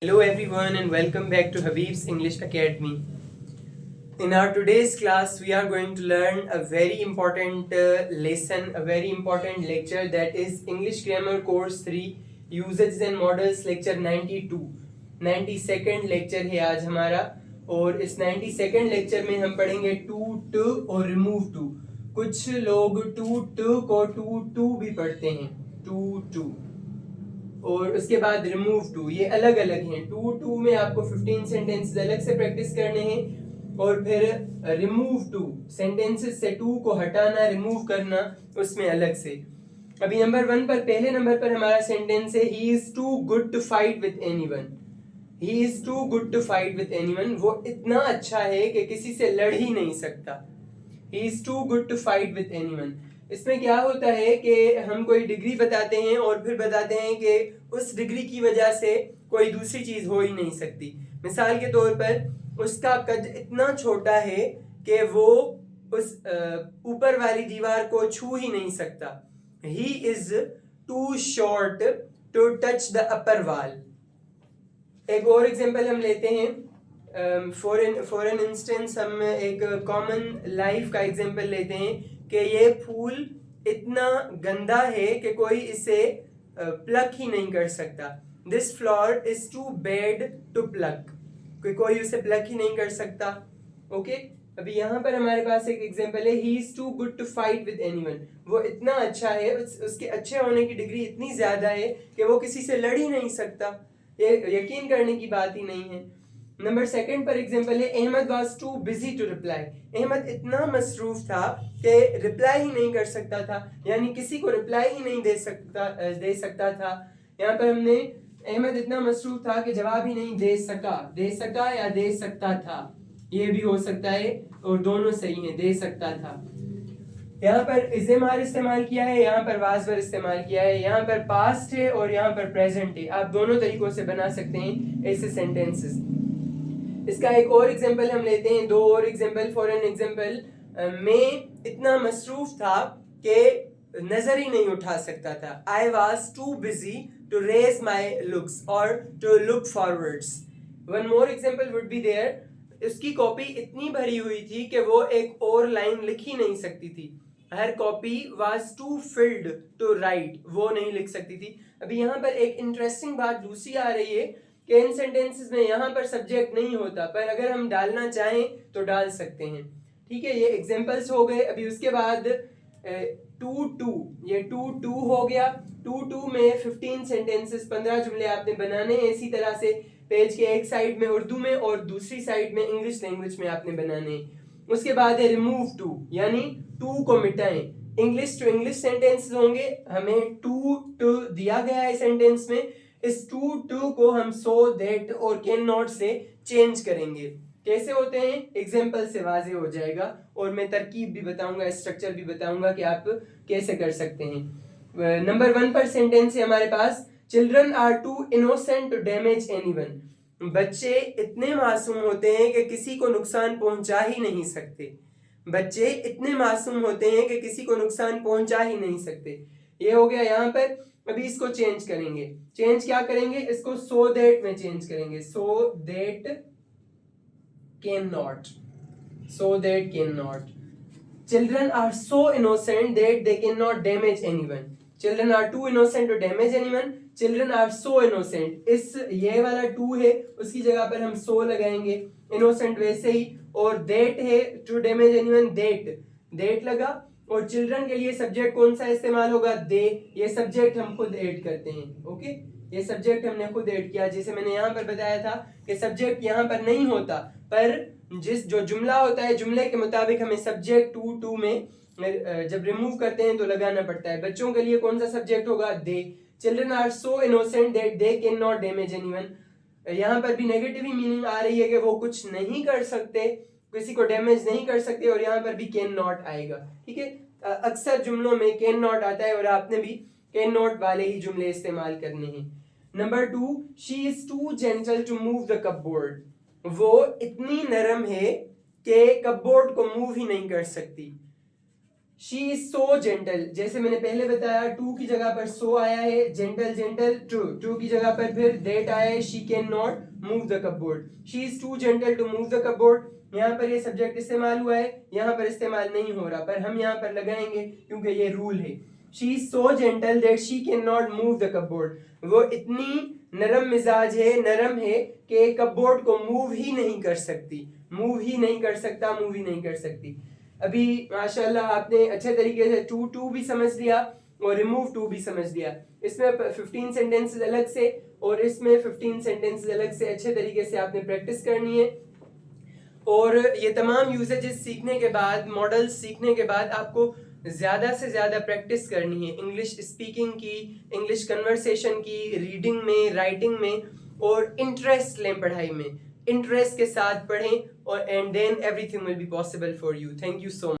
Hello everyone and welcome back to Habib's English Academy. In our today's class we are going to learn a very important lesson, a very important lecture, that is English Grammar Course 3 Usages and Models lecture 92. 92nd lecture है आज हमारा और इस 92nd lecture में हम पढ़ेंगे to, और remove to. कुछ लोग to को to भी पढ़ते हैं, to और उसके बाद रिमूव टू, ये अलग अलग हैं. टू में आपको 15 सेंटेंसेस अलग से प्रैक्टिस करने हैं और फिर रिमूव टू सेंटेंसेस से टू को हटाना, रिमूव करना, उसमें अलग से. अभी नंबर 1 पर, पहले नंबर पर हमारा सेंटेंस है he is too good to fight with anyone. He is too good to fight with anyone, वो इतना अच्छा है कि किसी से लड़ ही नहीं सकता. He is too good to fight with anyone. इसमें क्या होता है कि हम कोई डिग्री बताते हैं और फिर बताते हैं कि उस डिग्री की वजह से कोई दूसरी चीज हो ही नहीं सकती. मिसाल के तौर पर उसका कद इतना छोटा है कि वो उस ऊपर वाली दीवार को छू ही नहीं सकता. He is too short to touch the upper wall. एक और एग्जांपल हम लेते हैं. फॉर एन इंस्टेंस हम एक कॉमन लाइफ का एग्जांपल लेते हैं कि ये फूल इतना गंदा है कि कोई इसे प्लक ही नहीं कर सकता. This flower is too bad to pluck, कोई उसे प्लक ही नहीं कर सकता. ओके, अभी यहाँ पर हमारे पास एक एग्जांपल है he is too good to fight with anyone. वो इतना अच्छा है, उसके अच्छे होने की डिग्री इतनी ज्यादा है कि वो किसी से लड़ ही नहीं सकता. ये यकीन करने की बात ही नहीं है. नंबर 2 पर एग्जांपल है Ahmed was too busy to reply. Ahmed इतना मसरूफ था कि रिप्लाई ही नहीं कर सकता था, यानी किसी को रिप्लाई ही नहीं दे सकता था. यहाँ पर हमने अहमद इतना मसरूफ था कि जवाब ही नहीं दे सका या दे सकता था, ये भी हो सकता है और दोनों सही है, दे सकता था. यहाँ पर इज़ेमार इस्तेमाल किया है, यहाँ पर वाज़वर इस्तेमाल किया है, यहाँ पर पास्ट है और यहाँ पर प्रेजेंट है. आप दोनों तरीकों से बना सकते हैं ऐसे सेंटेंसेस. इसका एक और एग्जांपल हम लेते हैं, 2 और एग्जांपल. फॉर एन एग्जांपल, मैं इतना मसरूफ था कि नजर ही नहीं उठा सकता था. I was too busy to raise my looks और to look forwards. One more example would be there. उसकी कॉपी इतनी भरी हुई थी कि वो एक और लाइन लिख ही नहीं सकती थी. हर copy was too filled to write, वो नहीं लिख सकती थी. अभी यहाँ पर एक इंटरेस्टिंग बात दूसरी आ रही है कि इन सेंटेंसेस में यहाँ पर सब्जेक्ट नहीं होता, पर अगर हम डालना चाहें तो डाल सकते हैं. ठीक है, ये एग्जांपल्स हो गए. अभी उसके बाद टू, ये टू हो गया. टू में 15 सेंटेंसेस, 15 जुमले आपने बनाने हैं. इसी तरह से पेज के एक साइड में उर्दू में और दूसरी साइड में इंग्लिश लैंग्वेज में आपने बनाने हैं. उसके बाद है रिमूव टू, यानी टू को मिटाएं. इंग्लिश टू इंग्लिश सेंटेंस होंगे. हमें टू दिया गया है सेंटेंस में. इस टू को हम सो, दैट और कैन नॉट से चेंज करेंगे. कैसे होते हैं, एग्जाम्पल से वाजे हो जाएगा और मैं तरकीब भी बताऊंगा, स्ट्रक्चर भी बताऊंगा कि आप कैसे कर सकते हैं. नंबर 1 पर सेंटेंस है हमारे पास children are too innocent to damage anyone. बच्चे इतने मासूम होते हैं कि किसी को नुकसान पहुंचा ही नहीं सकते. बच्चे इतने मासूम होते हैं कि किसी को नुकसान पहुंचा ही नहीं सकते. ये हो गया यहाँ पर. अभी इसको चेंज करेंगे. चेंज क्या करेंगे, इसको सो दैट में चेंज करेंगे. So that can not, so that can not. Children are so innocent that they can not damage anyone. Children are too innocent to damage anyone. Children are so innocent, इस ये वाला to है उसकी जगह पर हम सो लगाएंगे. इनोसेंट वैसे ही, और दैट है टू डैमेज एनीवन, दैट लगा. और चिल्ड्रन के लिए सब्जेक्ट कौन सा इस्तेमाल होगा, दे. ये सब्जेक्ट हम खुद ऐड करते हैं. ओके, ये सब्जेक्ट हमने खुद ऐड किया. जैसे मैंने यहाँ पर बताया था कि सब्जेक्ट यहाँ पर नहीं होता, पर जो जुमला होता है जुमले के मुताबिक हमें सब्जेक्ट टू में जब रिमूव करते हैं तो लगाना पड़ता है. बच्चों के लिए कौन सा सब्जेक्ट होगा, दे. Children are so innocent that they can not damage anyone. यहाँ पर भी नेगेटिव मीनिंग आ रही है कि वो कुछ नहीं कर सकते, किसी को डैमेज नहीं कर सकते, और यहाँ पर भी कैन नॉट आएगा. ठीक है, अक्सर जुमलों में कैन नॉट आता है और आपने भी कैन नॉट वाले ही जुमले इस्तेमाल करने हैं. Number 2, she is too gentle to move the cupboard. वो इतनी नरम है कि कपबोर्ड को मूव ही नहीं कर सकती. शी इज सो जेंटल, जैसे मैंने पहले बताया टू की जगह पर सो आया है, जेंटल जेंटल ट्रू, ट्रू की जगह पर फिर दैट आया है, she can not move the cupboard, she is too gentle to move the cupboard. यहाँ पर ये सब्जेक्ट इस्तेमाल हुआ है, यहाँ पर इस्तेमाल नहीं हो रहा, पर हम यहाँ पर लगाएंगे क्योंकि ये रूल है। She is so gentle that she can not move the cupboard, वो इतनी नरम मिजाज है, नरम है कि कपबोर्ड को मूव ही नहीं कर सकती, मूव ही नहीं कर सकता, मूव ही नहीं कर सकती। अभी माशाल्लाह आपने अच्छे तरीके से टू टू भी समझ लिया और रिमूव टू भी समझ लिया। इसमें 15 सेंटेंसेस अलग से और इसमें 15 सेंटेंसेस अलग से अच्छे तरीके से आपने प्रैक्टिस करनी है। और ये तमाम यूसेजेस सीखने के बाद, मॉडल्स सीखने के बाद आपको ज़्यादा से ज़्यादा प्रैक्टिस करनी है इंग्लिश स्पीकिंग की, इंग्लिश कन्वर्सेशन की, रीडिंग में, राइटिंग में, और इंटरेस्ट लें पढ़ाई में, इंटरेस्ट के साथ पढ़ें और and then everything will be possible for you. Thank you so much.